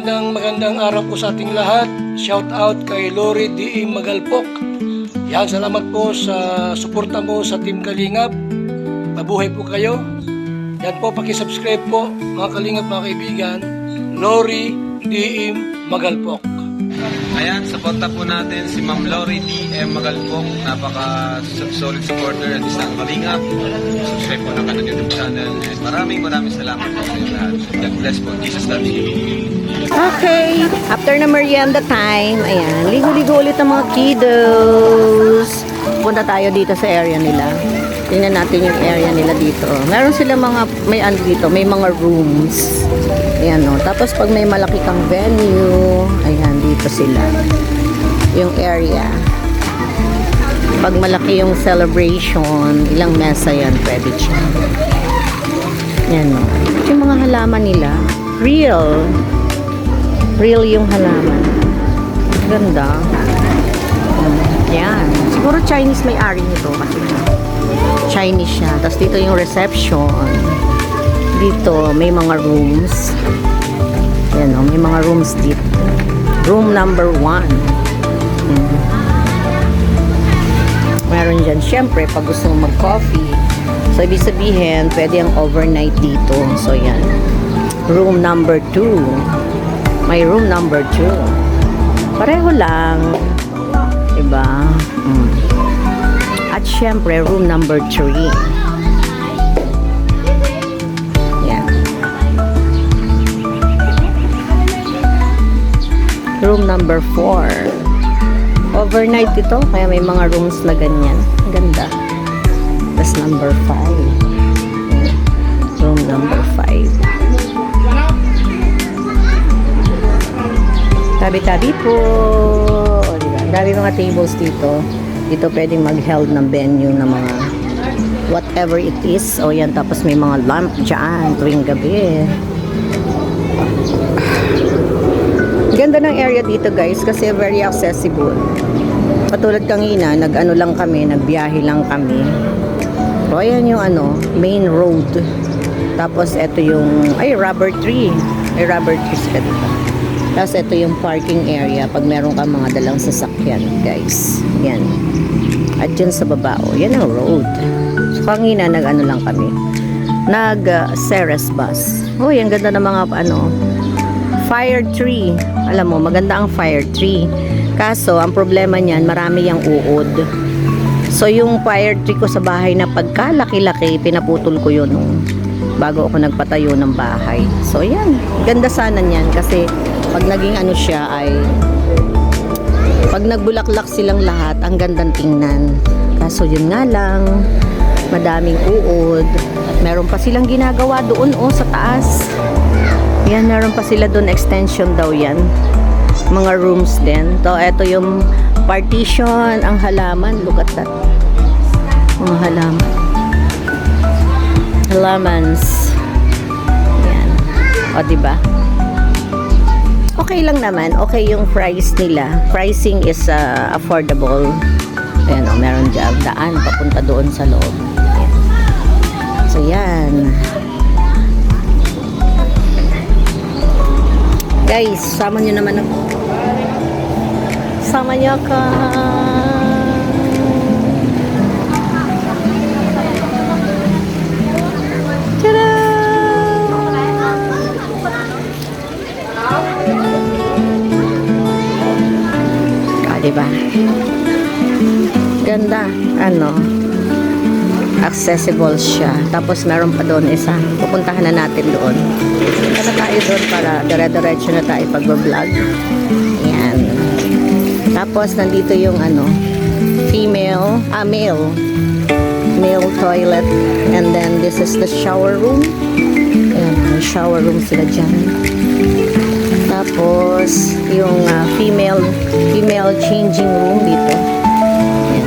magandang araw po sa ating lahat. Shout out kay Lori D. Magalpok. Yan, salamat po sa suporta mo sa Team Kalingap. Mabuhay po kayo. Yan po, pakisubscribe po mga Kalingap, mga kaibigan. Lori D. Magalpok. Ayan, supporta po natin si Ma'am Lori D.M. Magalpok. Napaka-solid supporter at isang Kalingap. Subscribe po na kanyang YouTube channel. And maraming salamat po sa inyo lahat. God bless po. Jesus loves you. Okay, after na merienda time, ayan, ligo-ligo ulit ang mga kiddos. Punta tayo dito sa area nila. Tingnan natin yung area nila dito. Meron sila may dito, may mga rooms. Ayan o. Tapos pag may malaki kang venue, ayan, dito sila. Yung area. Pag malaki yung celebration, ilang mesa yan, pwede siya. Ayan o. Yung mga halaman nila, real yung halaman. Ganda. Yan. Siguro Chinese may-ari nito kasi Chinese siya. Tapos dito yung reception. Dito may mga rooms. Yan o, may mga rooms dito. Room number 1. Meron dyan. Siyempre, pag gusto mo mag-coffee, so ibig sabihin, pwede ang overnight dito. So yan. Room number 2. May room number 2. Pareho lang. Diba? At syempre, room number 3. Yan. Room number 4. Overnight ito, kaya may mga rooms na ganyan. Ganda. That's number 5. Room number 5. Tabi-tabi po. O, diba? Dami mga tables dito. Dito pwedeng mag-held ng venue ng mga whatever it is. O yan, tapos may mga lamp dyan tuwing gabi. Ganda ng area dito guys kasi very accessible. Patulad kanina, nagbiyahe lang kami. O ayan yung main road. Tapos ito yung, rubber tree. May rubber trees ka dito. Tapos ito yung parking area pag meron ka mga dalang sasakyan, guys. Yan. At dyan sa baba, yan ang road. So, kanina, lang kami. Ceres bus. Ang ganda ng mga, fire tree. Alam mo, maganda ang fire tree. Kaso, ang problema niyan, marami yung uod. So, yung fire tree ko sa bahay na pagkalaki-laki, pinaputol ko yun bago ako nagpatayo ng bahay. So, yan. Ganda sana niyan kasi pag naging siya ay pag nagbulaklak silang lahat, ang gandang tingnan. Kaso yun nga lang, madaming uod. At meron pa silang ginagawa doon sa taas. Yan, meron pa sila doon, extension daw yan. Mga rooms din. So, eto yung partition, ang halaman. Look at that. Mga halaman. Halamans. Yan. O, diba? Okay lang naman. Okay yung price nila. Pricing is affordable. Ayan o, meron dyan daan papunta doon sa loob. Ayan. So, yan. Guys, sama nyo naman ako. Sama nyo ka. Diba? Ganda. Accessible siya. Tapos meron pa doon isa. Pupuntahan na natin doon. Punta na tayo doon para dire-diretso na tayo pag-vlog. Ayan. Tapos nandito yung male toilet. And then this is the shower room. Ayan, may shower room sila dyan. Tapos yung female changing room dito. Ayan.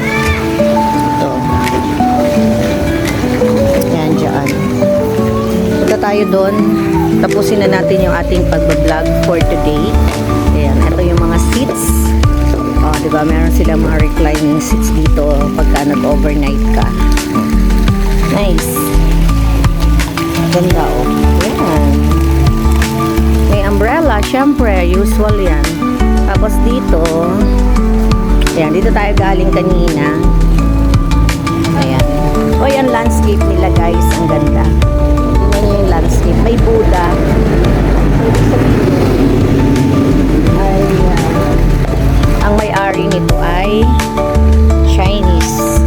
Ito. Ayan dyan. Punta tayo doon. Tapusin na natin yung ating pag-vlog for today. Ayan. Ito yung mga seats. Diba? Meron silang mga reclining seats dito pagka nag-overnight ka. Nice. Ganda Ayan. May umbrella. syempre, usual yan. Tapos dito, ayan, dito tayo galing kanina. Ayan. O yan, landscape nila guys. Ang ganda. Tingnan nyo yung landscape. May Buddha. Ayan. Ang may-ari nito ay Chinese.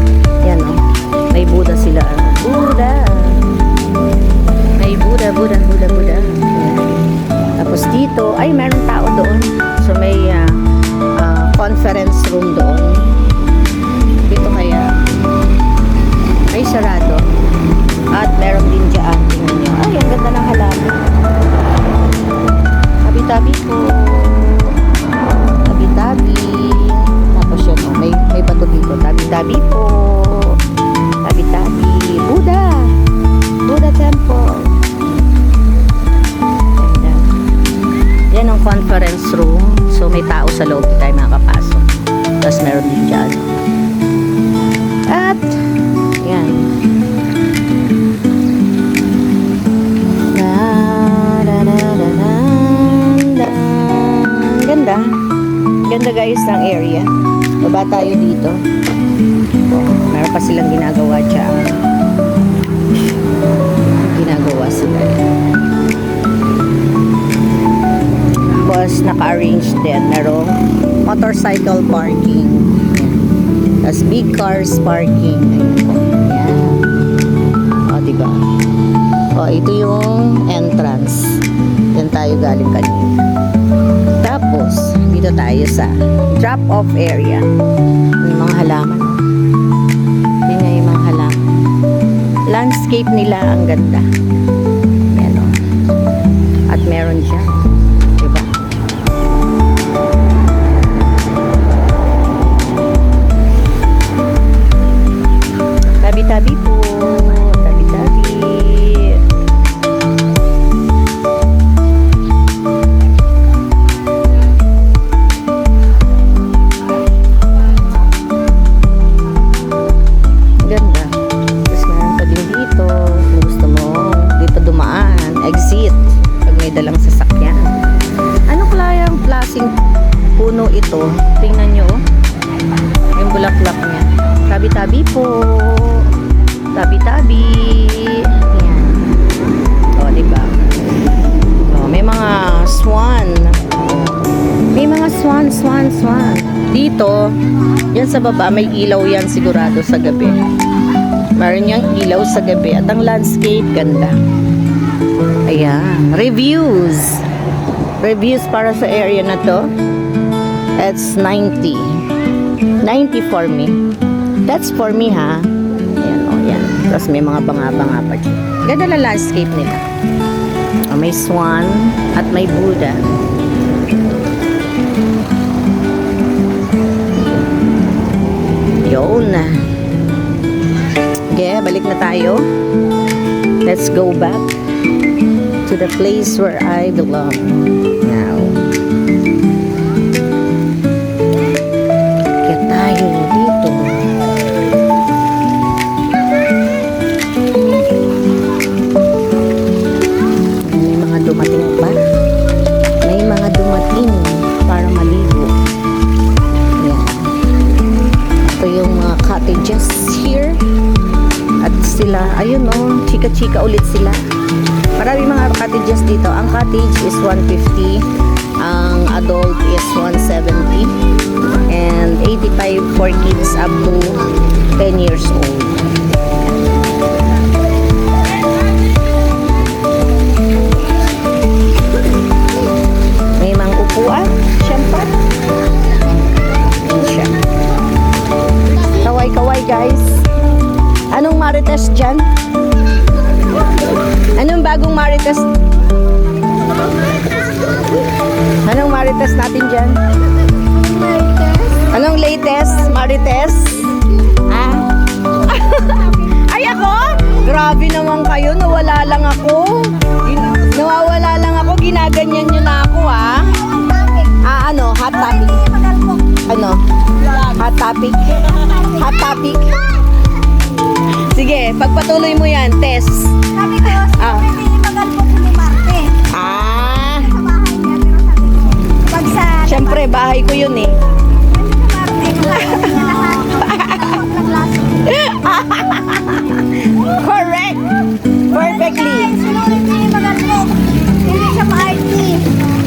Yan o. May Buddha sila. Buddha. May Buddha. Ayan. Tapos dito, ay meron tao doon. So may conference room doon. Dito kaya ay sarado. At meron din dyan. Tingnan nyo. Ay, ang ganda ng halaman. Tabi-tabi po. Tabi-tabi. Tapos yun, oh, may bato dito. Tabi-tabi po. Tabi-tabi. Buddha. Buddha Temple. Ganda. Yan ang conference room. So may tao sa loob. Di tayo makakapasok. Tapos meron din dyan. At yan. Ganda. Ganda guys ng area. Baba tayo dito. Meron pa silang ginagawa dyan. Ginagawa sila. Tapos naka-arrange din. Merong motorcycle parking. Tapos big cars parking. Ayan. O, diba? O, ito yung entrance. Yan tayo galing kanina. Tapos, dito tayo sa drop-off area. Yung mga halaman. Yun nga yung mga halaman. Landscape nila ang ganda. Yan o. At meron siya. Diba? Tabi-tabi po. Tabi-tabi. Ganda. Tapos meron pa din dito. Kung gusto mo dito dumaan. Exit. Pag may dalang sasakyan. Ano klayang klaseng puno ito? Tingnan nyo. Yung bulaklak niya. Tabi-tabi po. Tabi-tabi. Yan. O, diba? O, may mga swan. May mga swan. Dito, yan sa baba, may ilaw yan sigurado sa gabi. Meron niyang ilaw sa gabi. At ang landscape, ganda. Ayan. Reviews. Reviews para sa area na to. It's 90. 90 for me. That's for me, ha? Ayan, o, yan. Tapos may mga banga-banga pa dyan. Ganda na landscape nila. O, may swan at may Buddha. Yun. Okay, balik na tayo. Let's go back to the place where I belong. Now. Kaya tayo dito. May mga dumating pa. May mga dumating para maligo. Yan. Ito yung mga cottages here. At sila, ayun o, chika-chika ulit sila. Marami mga cottages dito. Ang cottage is 150. Ang adult is 170. And 85 for kids up to 10 years old. May mga upuan, syempre. Yan siya. Kaway-kaway guys. Anong marites dyan? Anong bagong marites? Anong marites natin dyan? Anong latest marites? Ah? Ay ako? Grabe naman kayo. Nawala lang ako. Nawawala lang ako. Ginaganyan nyo na ako, ha? Ah, ano? Hot topic. Ano? Hot topic? Hot topic? Sige, pagpatuloy mo yan, test. Sabi ko, Ah. pwede imagal po si Marte. Ah, Sa bahay niya, pero sabi Siyempre, bahay ko yun eh. Correct! Perfectly. Sinulit niya yung Magalpok. Hindi siya ma-IT.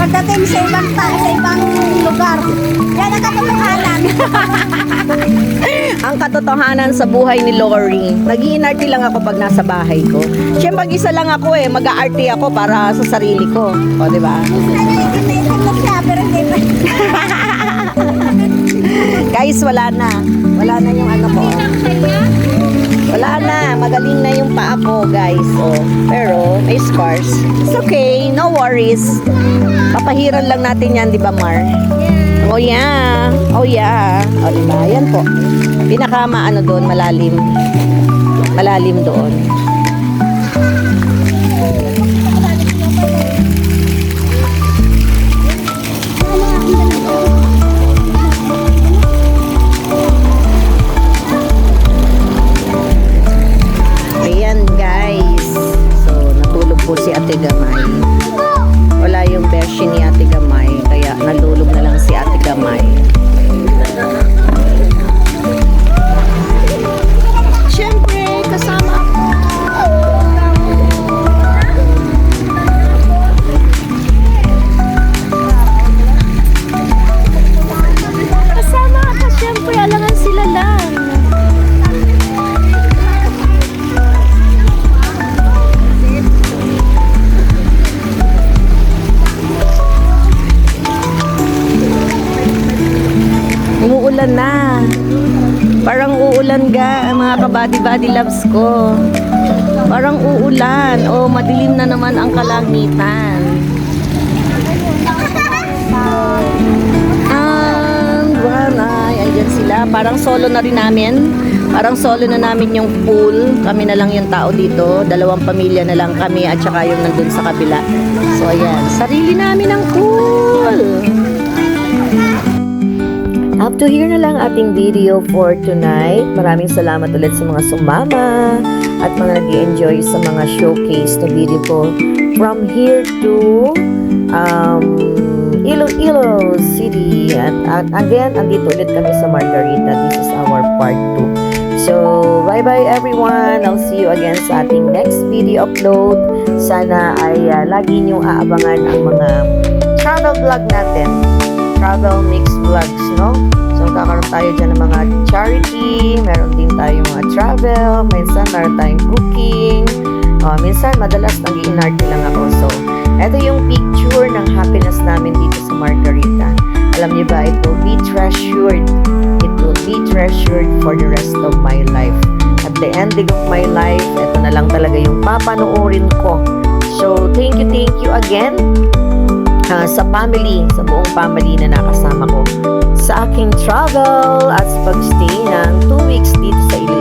Pagdating sa ibang lugar. Yan ang katotohanan. Ang katotohanan sa buhay ni Lori, nag-iinarte lang ako pag nasa bahay ko. Siyempre, mag-isa lang ako eh. Mag-aarte ako para sa sarili ko. O, di ba? Naiitim na siya, pero hindi pa. Guys, wala na. Wala na yung ano ko. Wala na. Magaling na yung paa ko, guys. Oh, pero may scars. It's okay. No worries. Papahiran lang natin yan, di ba, Mar? Oh, yeah. Oh, yeah. O, di ba? Yan po. Pinaka maano doon, malalim. Malalim doon. Ayan, guys. So, natulog po si Ate Gamay. Wala yung beshi ni Ate Gamay, kaya nalulog na lang si Ate Gamay. Siyempre, kasama ako. Kasama ako, siyempre, alangan sila lang. Umuulan na. Parang uulan ga, mga kabady-body loves ko. Parang uulan. Oh, madilim na naman ang kalangitan. And wala, andyan sila. Parang solo na rin namin. Parang solo na namin yung pool. Kami na lang yung tao dito. 2 pamilya na lang kami at saka yung nandun sa kabila. So, ayan. Sarili namin ang pool. Up to here na lang ating video for tonight. Maraming salamat ulit sa mga sumama at mga nag-enjoy sa mga showcase na video ko from here to Iloilo City. At again, andito ulit kami sa Margarita. This is our part 2. So, bye-bye everyone. I'll see you again sa ating next video upload. Sana ay lagi niyong aabangan ang mga travel vlog natin. Travel mix vlogs, no? So, kakaroon tayo dyan ng mga charity, meron din tayo mga travel, minsan meron tayong cooking, minsan madalas nag-iinarte lang ako. So, eto yung picture ng happiness namin dito sa Margarita. Alam niyo ba, it will be treasured. It will be treasured for the rest of my life. At the ending of my life, eto na lang talaga yung papanoorin ko. So, thank you again. Sa family, sa buong family na nakasama ko sa aking travel at pag-stay ng 2 weeks dito sa Iloilo.